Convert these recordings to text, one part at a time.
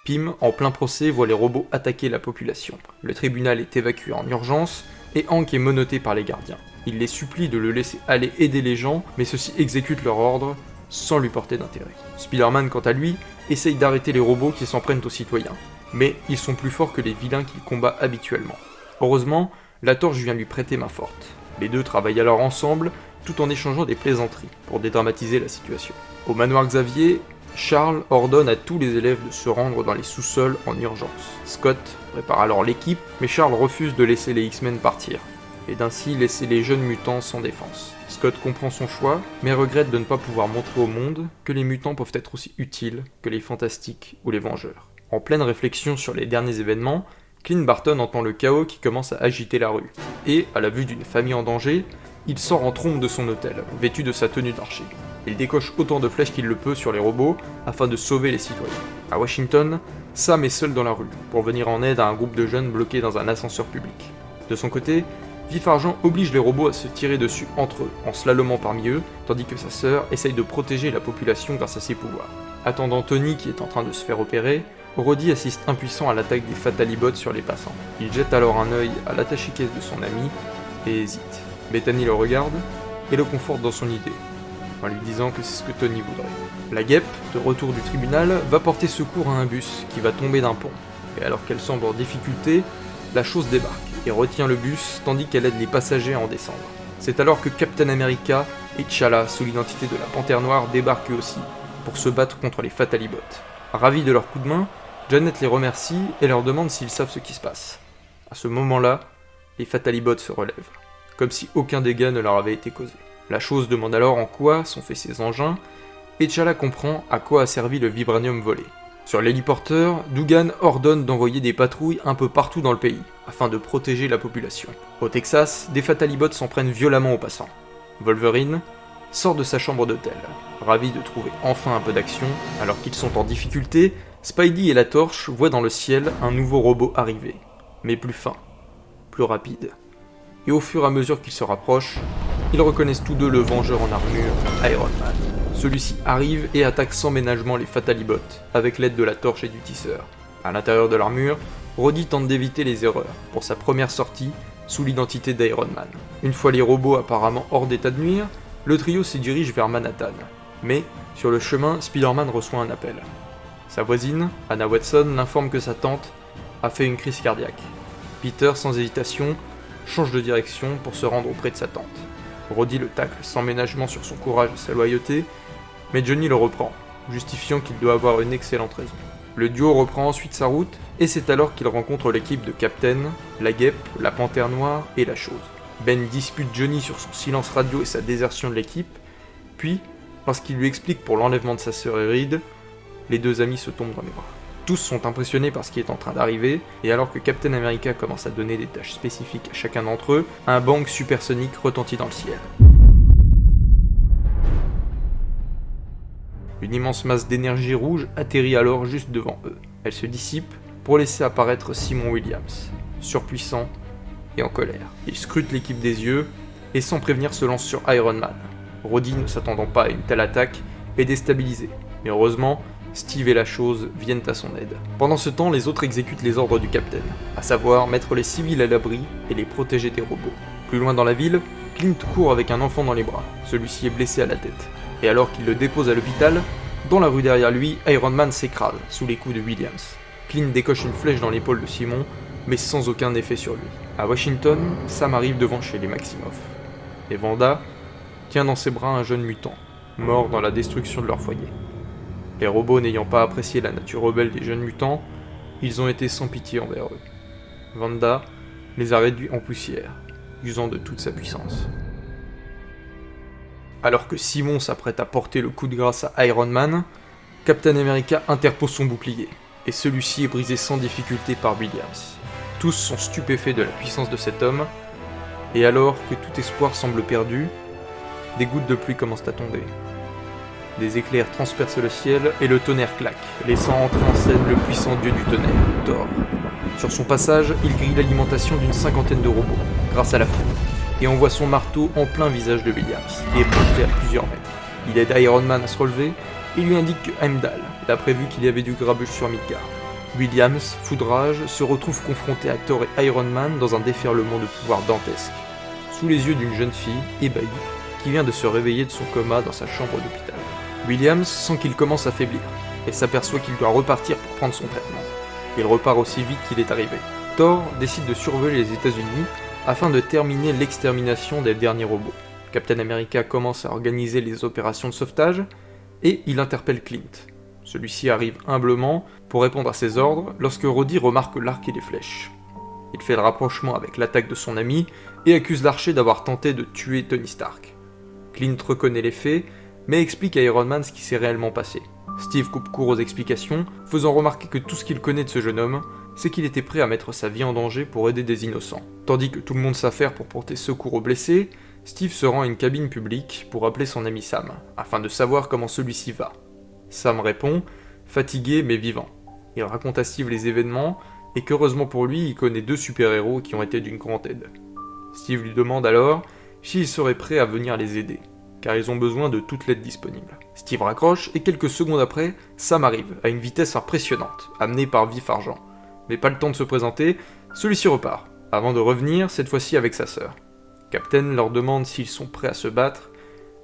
Pym, en plein procès, voit les robots attaquer la population. Le tribunal est évacué en urgence, et Hank est menotté par les gardiens. Il les supplie de le laisser aller aider les gens, mais ceux-ci exécutent leur ordre, sans lui porter d'intérêt. Spider-Man, quant à lui, essaye d'arrêter les robots qui s'en prennent aux citoyens, mais ils sont plus forts que les vilains qu'il combat habituellement. Heureusement, la Torche vient lui prêter main forte. Les deux travaillent alors ensemble, tout en échangeant des plaisanteries, pour dédramatiser la situation. Au manoir Xavier, Charles ordonne à tous les élèves de se rendre dans les sous-sols en urgence. Scott prépare alors l'équipe, mais Charles refuse de laisser les X-Men partir, et d'ainsi laisser les jeunes mutants sans défense. Scott comprend son choix, mais regrette de ne pas pouvoir montrer au monde que les mutants peuvent être aussi utiles que les Fantastiques ou les Vengeurs. En pleine réflexion sur les derniers événements, Clint Barton entend le chaos qui commence à agiter la rue, et, à la vue d'une famille en danger, il sort en trombe de son hôtel, vêtu de sa tenue d'archer. Il décoche autant de flèches qu'il le peut sur les robots afin de sauver les citoyens. À Washington, Sam est seul dans la rue pour venir en aide à un groupe de jeunes bloqués dans un ascenseur public. De son côté, Vif Argent oblige les robots à se tirer dessus entre eux en slalomant parmi eux, tandis que sa sœur essaye de protéger la population grâce à ses pouvoirs. Attendant Tony qui est en train de se faire opérer, Rhodey assiste impuissant à l'attaque des Fatalibots sur les passants. Il jette alors un œil à l'attaché-caisse de son ami et hésite. Bethany le regarde et le conforte dans son idée, en lui disant que c'est ce que Tony voudrait. La guêpe, de retour du tribunal, va porter secours à un bus qui va tomber d'un pont. Et alors qu'elle semble en difficulté, la chose débarque et retient le bus tandis qu'elle aide les passagers à en descendre. C'est alors que Captain America et T'Challa, sous l'identité de la Panthère Noire, débarquent eux aussi pour se battre contre les Fatalibots. Ravis de leur coup de main, Janet les remercie et leur demande s'ils savent ce qui se passe. À ce moment-là, les Fatalibots se relèvent, comme si aucun dégât ne leur avait été causé. La chose demande alors en quoi sont faits ces engins, et T'Challa comprend à quoi a servi le vibranium volé. Sur l'héliporteur, Dugan ordonne d'envoyer des patrouilles un peu partout dans le pays, afin de protéger la population. Au Texas, des Fatalibots s'en prennent violemment aux passants. Wolverine sort de sa chambre d'hôtel, ravi de trouver enfin un peu d'action. Alors qu'ils sont en difficulté, Spidey et la Torche voient dans le ciel un nouveau robot arriver, mais plus fin, plus rapide. Et au fur et à mesure qu'ils se rapprochent, ils reconnaissent tous deux le Vengeur en armure, Iron Man. Celui-ci arrive et attaque sans ménagement les Fatalibots, avec l'aide de la Torche et du Tisseur. À l'intérieur de l'armure, Rhodey tente d'éviter les erreurs, pour sa première sortie, sous l'identité d'Iron Man. Une fois les robots apparemment hors d'état de nuire, le trio se dirige vers Manhattan. Mais, sur le chemin, Spider-Man reçoit un appel. Sa voisine, Anna Watson, l'informe que sa tante a fait une crise cardiaque. Peter, sans hésitation, change de direction pour se rendre auprès de sa tante. Rhodey le tacle sans ménagement sur son courage et sa loyauté, mais Johnny le reprend, justifiant qu'il doit avoir une excellente raison. Le duo reprend ensuite sa route, et c'est alors qu'il rencontre l'équipe de Captain, la Guêpe, la Panthère Noire et la Chose. Ben dispute Johnny sur son silence radio et sa désertion de l'équipe, puis, lorsqu'il lui explique pour l'enlèvement de sa sœur et Reed, les deux amis se tombent dans les bras. Tous sont impressionnés par ce qui est en train d'arriver, et alors que Captain America commence à donner des tâches spécifiques à chacun d'entre eux, un bang supersonique retentit dans le ciel. Une immense masse d'énergie rouge atterrit alors juste devant eux. Elle se dissipe pour laisser apparaître Simon Williams, surpuissant et en colère. Il scrute l'équipe des yeux, et sans prévenir se lance sur Iron Man. Rhodey, ne s'attendant pas à une telle attaque, est déstabilisé, mais heureusement, Steve et la Chose viennent à son aide. Pendant ce temps, les autres exécutent les ordres du Capitaine, à savoir mettre les civils à l'abri et les protéger des robots. Plus loin dans la ville, Clint court avec un enfant dans les bras. Celui-ci est blessé à la tête. Et alors qu'il le dépose à l'hôpital, dans la rue derrière lui, Iron Man s'écrase sous les coups de Williams. Clint décoche une flèche dans l'épaule de Simon, mais sans aucun effet sur lui. À Washington, Sam arrive devant chez les Maximoff. Et Wanda tient dans ses bras un jeune mutant, mort dans la destruction de leur foyer. Les robots n'ayant pas apprécié la nature rebelle des jeunes mutants, ils ont été sans pitié envers eux. Wanda les a réduits en poussière, usant de toute sa puissance. Alors que Simon s'apprête à porter le coup de grâce à Iron Man, Captain America interpose son bouclier, et celui-ci est brisé sans difficulté par Williams. Tous sont stupéfaits de la puissance de cet homme, et alors que tout espoir semble perdu, des gouttes de pluie commencent à tomber. Des éclairs transpercent le ciel et le tonnerre claque, laissant entrer en scène le puissant dieu du tonnerre, Thor. Sur son passage, il grille l'alimentation d'une 50aine de robots, grâce à la foudre, et envoie son marteau en plein visage de Williams, qui est projeté à plusieurs mètres. Il aide Iron Man à se relever et lui indique que Heimdall a prévu qu'il y avait du grabuge sur Midgard. Williams, foudrage, se retrouve confronté à Thor et Iron Man dans un déferlement de pouvoir dantesque, sous les yeux d'une jeune fille, ébahie, qui vient de se réveiller de son coma dans sa chambre d'hôpital. Williams sent qu'il commence à faiblir, et s'aperçoit qu'il doit repartir pour prendre son traitement. Il repart aussi vite qu'il est arrivé. Thor décide de survoler les États-Unis afin de terminer l'extermination des derniers robots. Captain America commence à organiser les opérations de sauvetage, et il interpelle Clint. Celui-ci arrive humblement pour répondre à ses ordres lorsque Rhodey remarque l'arc et les flèches. Il fait le rapprochement avec l'attaque de son ami et accuse l'archer d'avoir tenté de tuer Tony Stark. Clint reconnaît les faits, mais explique à Iron Man ce qui s'est réellement passé. Steve coupe court aux explications, faisant remarquer que tout ce qu'il connaît de ce jeune homme, c'est qu'il était prêt à mettre sa vie en danger pour aider des innocents. Tandis que tout le monde s'affaire pour porter secours aux blessés, Steve se rend à une cabine publique pour appeler son ami Sam, afin de savoir comment celui-ci va. Sam répond, fatigué mais vivant. Il raconte à Steve les événements, et qu'heureusement pour lui, il connaît 2 super-héros qui ont été d'une grande aide. Steve lui demande alors s'il serait prêt à venir les aider, car ils ont besoin de toute l'aide disponible. Steve raccroche, et quelques secondes après, Sam arrive, à une vitesse impressionnante, amené par Vif Argent. Mais pas le temps de se présenter, celui-ci repart, avant de revenir, cette fois-ci avec sa sœur. Captain leur demande s'ils sont prêts à se battre,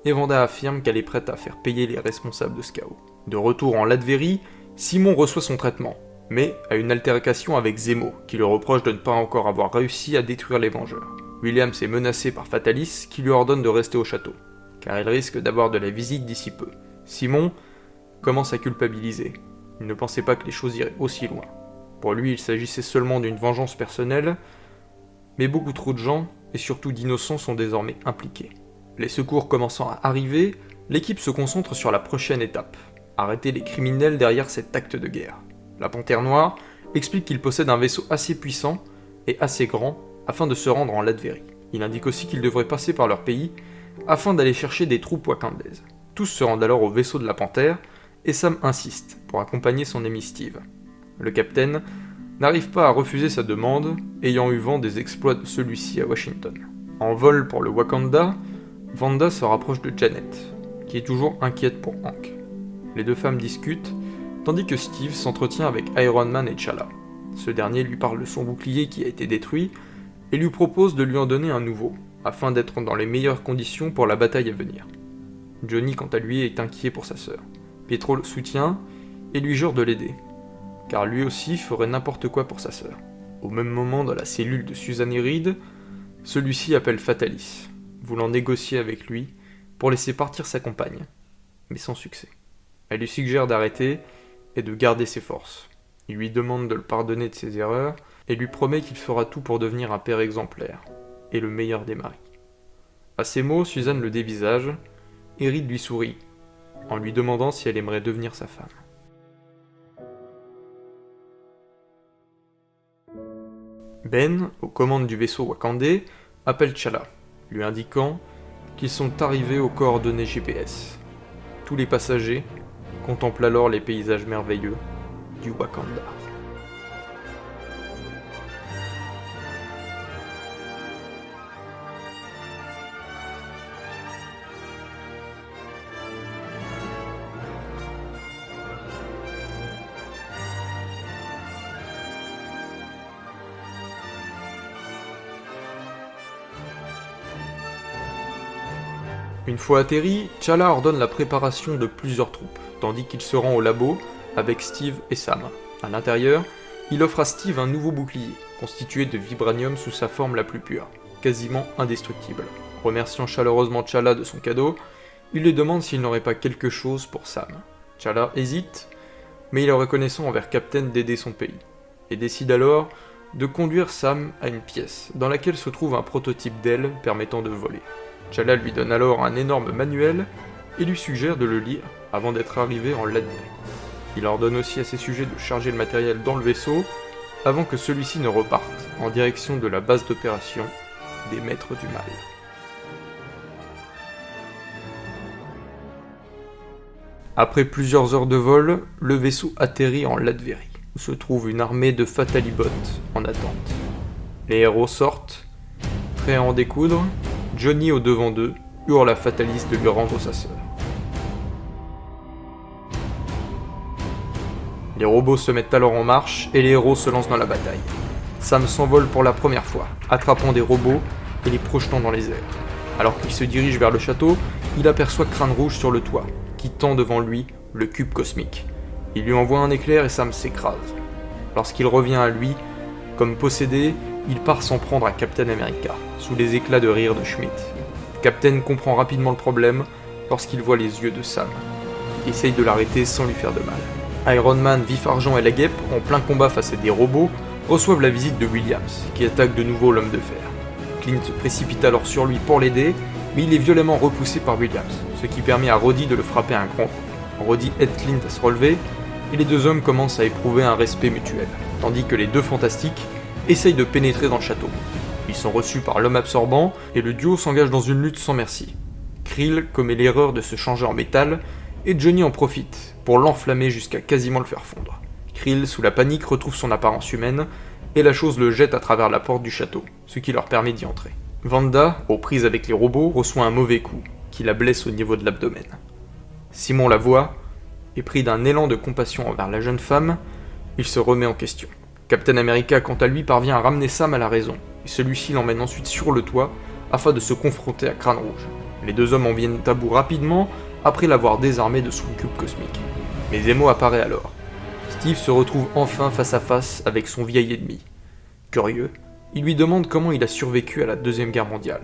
et Wanda affirme qu'elle est prête à faire payer les responsables de ce chaos. De retour en Latverie, Simon reçoit son traitement, mais a une altercation avec Zemo, qui le reproche de ne pas encore avoir réussi à détruire les Vengeurs. Williams est menacé par Fatalis, qui lui ordonne de rester au château, car il risque d'avoir de la visite d'ici peu. Simon commence à culpabiliser. Il ne pensait pas que les choses iraient aussi loin. Pour lui, il s'agissait seulement d'une vengeance personnelle, mais beaucoup trop de gens, et surtout d'innocents, sont désormais impliqués. Les secours commençant à arriver, l'équipe se concentre sur la prochaine étape, arrêter les criminels derrière cet acte de guerre. La Panthère Noire explique qu'il possède un vaisseau assez puissant et assez grand afin de se rendre en Latverie. Il indique aussi qu'il devrait passer par leur pays afin d'aller chercher des troupes wakandaises. Tous se rendent alors au vaisseau de la Panthère et Sam insiste pour accompagner son ami Steve. Le capitaine n'arrive pas à refuser sa demande, ayant eu vent des exploits de celui-ci à Washington. En vol pour le Wakanda, Wanda se rapproche de Janet, qui est toujours inquiète pour Hank. Les 2 femmes discutent, tandis que Steve s'entretient avec Iron Man et T'Challa. Ce dernier lui parle de son bouclier qui a été détruit, et lui propose de lui en donner un nouveau, afin d'être dans les meilleures conditions pour la bataille à venir. Johnny, quant à lui, est inquiet pour sa sœur. Pietro le soutient, et lui jure de l'aider, car lui aussi ferait n'importe quoi pour sa sœur. Au même moment, dans la cellule de Suzanne et Reed, celui-ci appelle Fatalis, voulant négocier avec lui pour laisser partir sa compagne, mais sans succès. Elle lui suggère d'arrêter et de garder ses forces. Il lui demande de le pardonner de ses erreurs et lui promet qu'il fera tout pour devenir un père exemplaire et le meilleur des maris. À ces mots, Suzanne le dévisage et Reed lui sourit en lui demandant si elle aimerait devenir sa femme. Ben, aux commandes du vaisseau wakandais, appelle T'Challa, lui indiquant qu'ils sont arrivés aux coordonnées GPS. Tous les passagers contemplent alors les paysages merveilleux du Wakanda. Une fois atterri, T'Challa ordonne la préparation de plusieurs troupes, tandis qu'il se rend au labo avec Steve et Sam. À l'intérieur, il offre à Steve un nouveau bouclier, constitué de vibranium sous sa forme la plus pure, quasiment indestructible. Remerciant chaleureusement T'Challa de son cadeau, il lui demande s'il n'aurait pas quelque chose pour Sam. T'Challa hésite, mais il est reconnaissant envers Captain d'aider son pays, et décide alors de conduire Sam à une pièce, dans laquelle se trouve un prototype d'aile permettant de voler. T'Challa lui donne alors un énorme manuel et lui suggère de le lire avant d'être arrivé en Latverie. Il ordonne aussi à ses sujets de charger le matériel dans le vaisseau avant que celui-ci ne reparte en direction de la base d'opération des Maîtres du Mal. Après plusieurs heures de vol, le vaisseau atterrit en Latverie, où se trouve une armée de Fatalibots en attente. Les héros sortent, prêts à en découdre. Johnny au devant d'eux hurle à Fatalis de lui rendre sa sœur. Les robots se mettent alors en marche et les héros se lancent dans la bataille. Sam s'envole pour la première fois, attrapant des robots et les projetant dans les airs. Alors qu'il se dirige vers le château, il aperçoit Crâne Rouge sur le toit, qui tend devant lui le cube cosmique. Il lui envoie un éclair et Sam s'écrase. Lorsqu'il revient à lui, comme possédé, il part s'en prendre à Captain America, sous les éclats de rire de Schmidt. Captain comprend rapidement le problème lorsqu'il voit les yeux de Sam. Il essaye de l'arrêter sans lui faire de mal. Iron Man, Vif Argent et la Guêpe, en plein combat face à des robots, reçoivent la visite de Williams, qui attaque de nouveau l'homme de fer. Clint se précipite alors sur lui pour l'aider, mais il est violemment repoussé par Williams, ce qui permet à Rhodey de le frapper un grand coup. Rhodey aide Clint à se relever, et les deux hommes commencent à éprouver un respect mutuel, tandis que les deux fantastiques essayent de pénétrer dans le château. Ils sont reçus par l'homme absorbant, et le duo s'engage dans une lutte sans merci. Krill commet l'erreur de se changer en métal, et Johnny en profite pour l'enflammer jusqu'à quasiment le faire fondre. Krill, sous la panique, retrouve son apparence humaine, et la chose le jette à travers la porte du château, ce qui leur permet d'y entrer. Wanda, aux prises avec les robots, reçoit un mauvais coup, qui la blesse au niveau de l'abdomen. Simon la voit, et pris d'un élan de compassion envers la jeune femme, il se remet en question. Captain America, quant à lui, parvient à ramener Sam à la raison, et celui-ci l'emmène ensuite sur le toit, afin de se confronter à Crâne Rouge. Les deux hommes en viennent à bout rapidement, après l'avoir désarmé de son cube cosmique. Mais Zemo apparaît alors. Steve se retrouve enfin face à face avec son vieil ennemi. Curieux, il lui demande comment il a survécu à la Deuxième Guerre mondiale.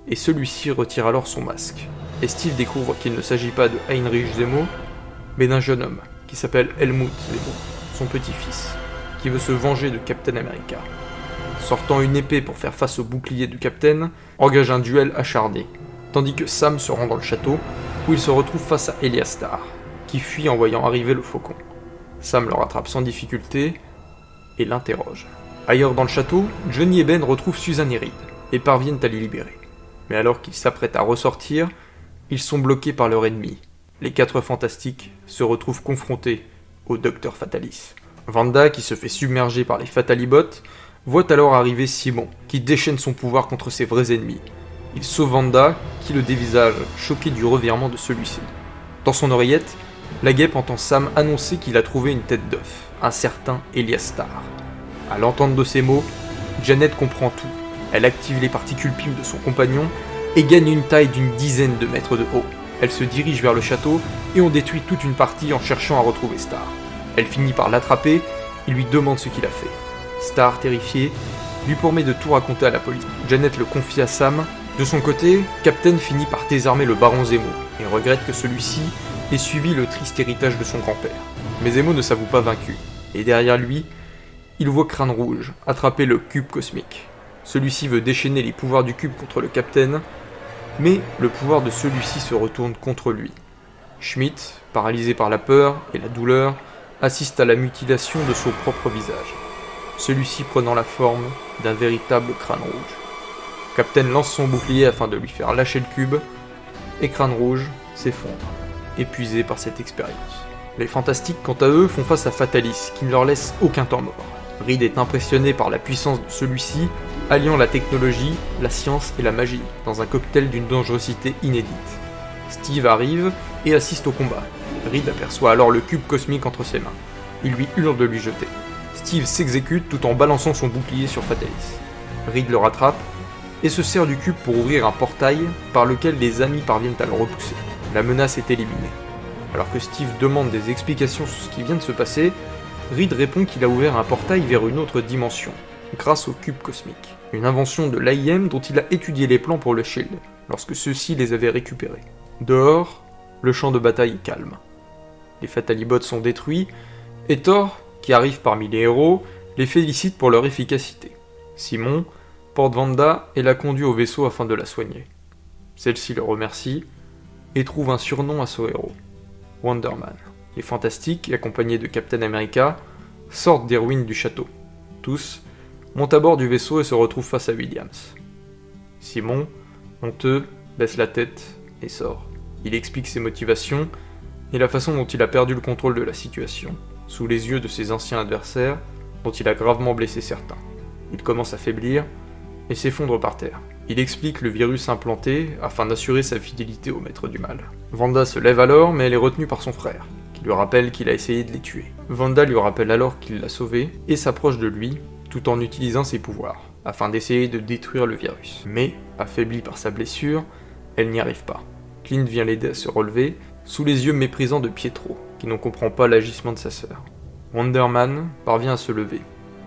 Et celui-ci retire alors son masque. Et Steve découvre qu'il ne s'agit pas de Heinrich Zemo, mais d'un jeune homme qui s'appelle Helmut Zemo, son petit-fils, qui veut se venger de Captain America. Sortant une épée pour faire face au bouclier du Captain, engage un duel acharné, tandis que Sam se rend dans le château, où il se retrouve face à Elia Starr, qui fuit en voyant arriver le faucon. Sam le rattrape sans difficulté et l'interroge. Ailleurs dans le château, Johnny et Ben retrouvent Suzanne et Reed et parviennent à les libérer. Mais alors qu'ils s'apprêtent à ressortir, ils sont bloqués par leur ennemi. Les quatre fantastiques se retrouvent confrontés au Docteur Fatalis. Wanda, qui se fait submerger par les Fatalibots, voit alors arriver Simon, qui déchaîne son pouvoir contre ses vrais ennemis. Il sauve Wanda, qui le dévisage, choqué du revirement de celui-ci. Dans son oreillette, la Guêpe entend Sam annoncer qu'il a trouvé une tête d'œuf, un certain Elias Starr. À l'entente de ces mots, Janet comprend tout. Elle active les particules PIM de son compagnon et gagne une taille d'une dizaine de mètres de haut. Elle se dirige vers le château et on détruit toute une partie en cherchant à retrouver Starr. Elle finit par l'attraper et lui demande ce qu'il a fait. Starr, terrifié, lui promet de tout raconter à la police. Janet le confie à Sam. De son côté, Captain finit par désarmer le baron Zemo et regrette que celui-ci ait suivi le triste héritage de son grand-père. Mais Zemo ne s'avoue pas vaincu, et derrière lui, il voit Crâne Rouge attraper le cube cosmique. Celui-ci veut déchaîner les pouvoirs du cube contre le Captain, mais le pouvoir de celui-ci se retourne contre lui. Schmidt, paralysé par la peur et la douleur, assiste à la mutilation de son propre visage, celui-ci prenant la forme d'un véritable crâne rouge. Captain lance son bouclier afin de lui faire lâcher le cube, et Crâne Rouge s'effondre, épuisé par cette expérience. Les Fantastiques, quant à eux, font face à Fatalis, qui ne leur laisse aucun temps mort. Reed est impressionné par la puissance de celui-ci, alliant la technologie, la science et la magie, dans un cocktail d'une dangerosité inédite. Steve arrive et assiste au combat. Reed aperçoit alors le cube cosmique entre ses mains. Il lui hurle de lui jeter. Steve s'exécute tout en balançant son bouclier sur Fatalis. Reed le rattrape et se sert du cube pour ouvrir un portail par lequel les amis parviennent à le repousser. La menace est éliminée. Alors que Steve demande des explications sur ce qui vient de se passer, Reed répond qu'il a ouvert un portail vers une autre dimension, grâce au cube cosmique. Une invention de l'AIM dont il a étudié les plans pour le Shield, lorsque ceux-ci les avaient récupérés. Dehors, le champ de bataille est calme. Les Fatalibots sont détruits, et Thor, qui arrive parmi les héros, les félicite pour leur efficacité. Simon porte Wanda et la conduit au vaisseau afin de la soigner. Celle-ci le remercie et trouve un surnom à son héros, Wonder Man. Les Fantastiques, accompagnés de Captain America, sortent des ruines du château. Tous montent à bord du vaisseau et se retrouvent face à Williams. Simon, honteux, baisse la tête et sort. Il explique ses motivations et la façon dont il a perdu le contrôle de la situation, sous les yeux de ses anciens adversaires, dont il a gravement blessé certains. Il commence à faiblir et s'effondre par terre. Il explique le virus implanté afin d'assurer sa fidélité au maître du mal. Wanda se lève alors, mais elle est retenue par son frère, qui lui rappelle qu'il a essayé de les tuer. Wanda lui rappelle alors qu'il l'a sauvé et s'approche de lui tout en utilisant ses pouvoirs, afin d'essayer de détruire le virus. Mais, affaiblie par sa blessure, elle n'y arrive pas. Clint vient l'aider à se relever, sous les yeux méprisants de Pietro, qui n'en comprend pas l'agissement de sa sœur. Wonder Man parvient à se lever,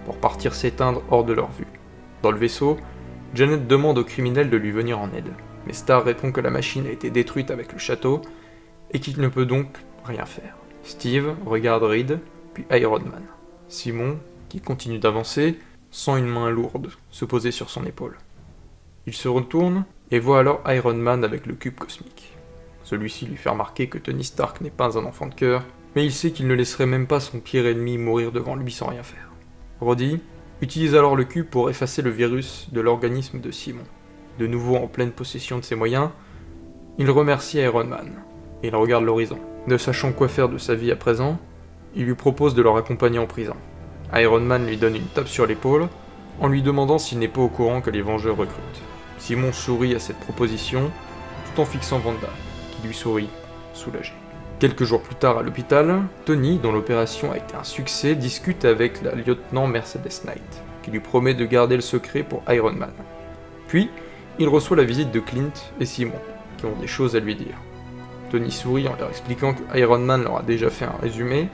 pour partir s'éteindre hors de leur vue. Dans le vaisseau, Janet demande au criminel de lui venir en aide, mais Star répond que la machine a été détruite avec le château, et qu'il ne peut donc rien faire. Steve regarde Reed, puis Iron Man. Simon, qui continue d'avancer, sent une main lourde se poser sur son épaule. Il se retourne et voit alors Iron Man avec le cube cosmique. Celui-ci lui fait remarquer que Tony Stark n'est pas un enfant de cœur, mais il sait qu'il ne laisserait même pas son pire ennemi mourir devant lui sans rien faire. Roddy utilise alors le cube pour effacer le virus de l'organisme de Simon. De nouveau en pleine possession de ses moyens, il remercie Iron Man, et il regarde l'horizon. Ne sachant quoi faire de sa vie à présent, il lui propose de le raccompagner en prison. Iron Man lui donne une tape sur l'épaule, en lui demandant s'il n'est pas au courant que les Vengeurs recrutent. Simon sourit à cette proposition, tout en fixant Wanda, qui lui sourit, soulagée. Quelques jours plus tard à l'hôpital, Tony, dont l'opération a été un succès, discute avec la lieutenant Mercedes Knight, qui lui promet de garder le secret pour Iron Man. Puis, il reçoit la visite de Clint et Simon, qui ont des choses à lui dire. Tony sourit en leur expliquant que Iron Man leur a déjà fait un résumé,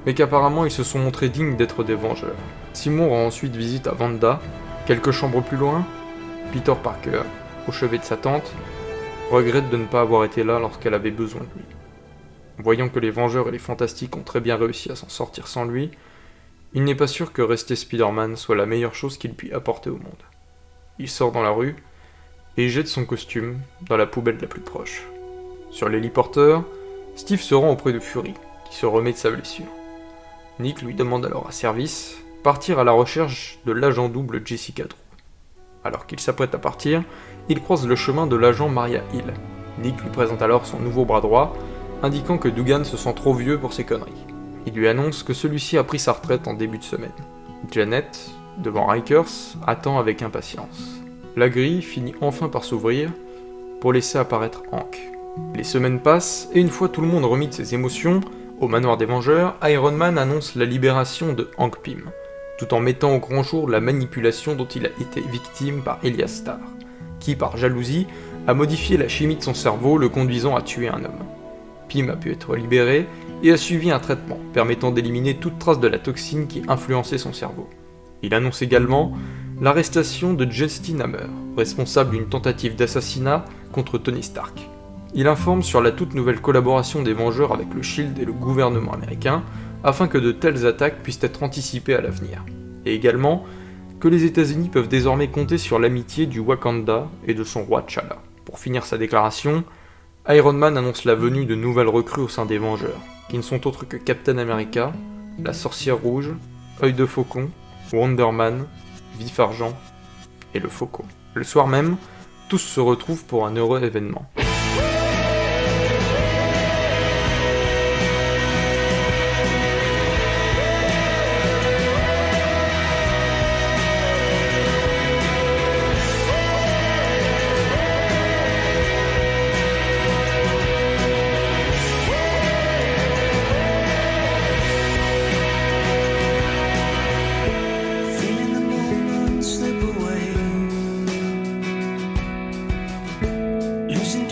mais qu'apparemment ils se sont montrés dignes d'être des Vengeurs. Simon rend ensuite visite à Wanda. Quelques chambres plus loin, Peter Parker, au chevet de sa tante, regrette de ne pas avoir été là lorsqu'elle avait besoin de lui. Voyant que les Vengeurs et les Fantastiques ont très bien réussi à s'en sortir sans lui, il n'est pas sûr que rester Spider-Man soit la meilleure chose qu'il puisse apporter au monde. Il sort dans la rue et jette son costume dans la poubelle la plus proche. Sur l'héliporteur, Steve se rend auprès de Fury, qui se remet de sa blessure. Nick lui demande alors à Service partir à la recherche de l'agent double Jessica Drew. Alors qu'il s'apprête à partir, il croise le chemin de l'agent Maria Hill. Nick lui présente alors son nouveau bras droit, indiquant que Dugan se sent trop vieux pour ses conneries. Il lui annonce que celui-ci a pris sa retraite en début de semaine. Janet, devant Rikers, attend avec impatience. La grille finit enfin par s'ouvrir pour laisser apparaître Hank. Les semaines passent, et une fois tout le monde remis de ses émotions, au manoir des Vengeurs, Iron Man annonce la libération de Hank Pym, tout en mettant au grand jour la manipulation dont il a été victime par Elias Starr, qui, par jalousie, a modifié la chimie de son cerveau, le conduisant à tuer un homme. Pym a pu être libéré et a suivi un traitement permettant d'éliminer toute trace de la toxine qui influençait son cerveau. Il annonce également l'arrestation de Justin Hammer, responsable d'une tentative d'assassinat contre Tony Stark. Il informe sur la toute nouvelle collaboration des Vengeurs avec le SHIELD et le gouvernement américain, afin que de telles attaques puissent être anticipées à l'avenir. Et également que les États-Unis peuvent désormais compter sur l'amitié du Wakanda et de son roi T'Challa. Pour finir sa déclaration, Iron Man annonce la venue de nouvelles recrues au sein des Vengeurs, qui ne sont autres que Captain America, la Sorcière Rouge, Œil de Faucon, Wonder Man, Vif Argent et le Faucon. Le soir même, tous se retrouvent pour un heureux événement. Losing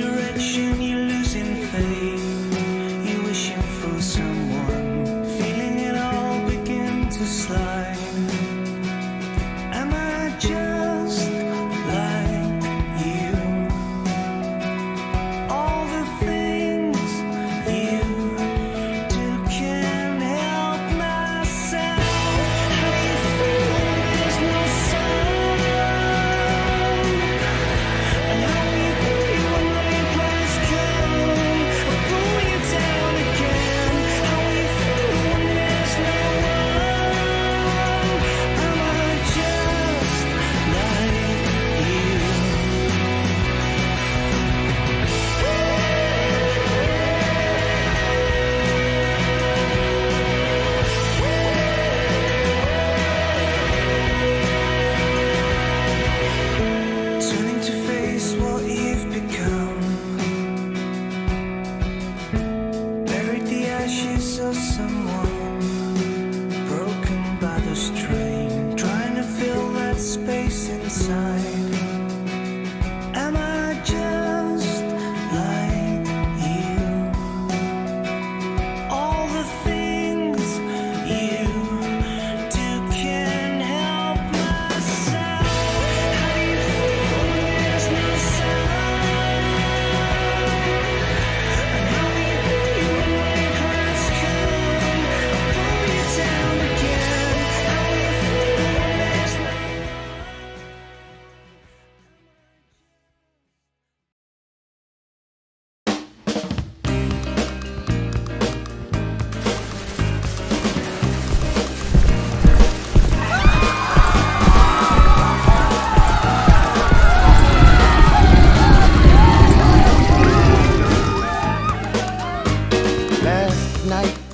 inside. Am I just like you? All the things you do can't help myself. How do you feel when there's no sound? And how do you feel when rain clouds come? I'll pull you down again. How do you feel when there's no last night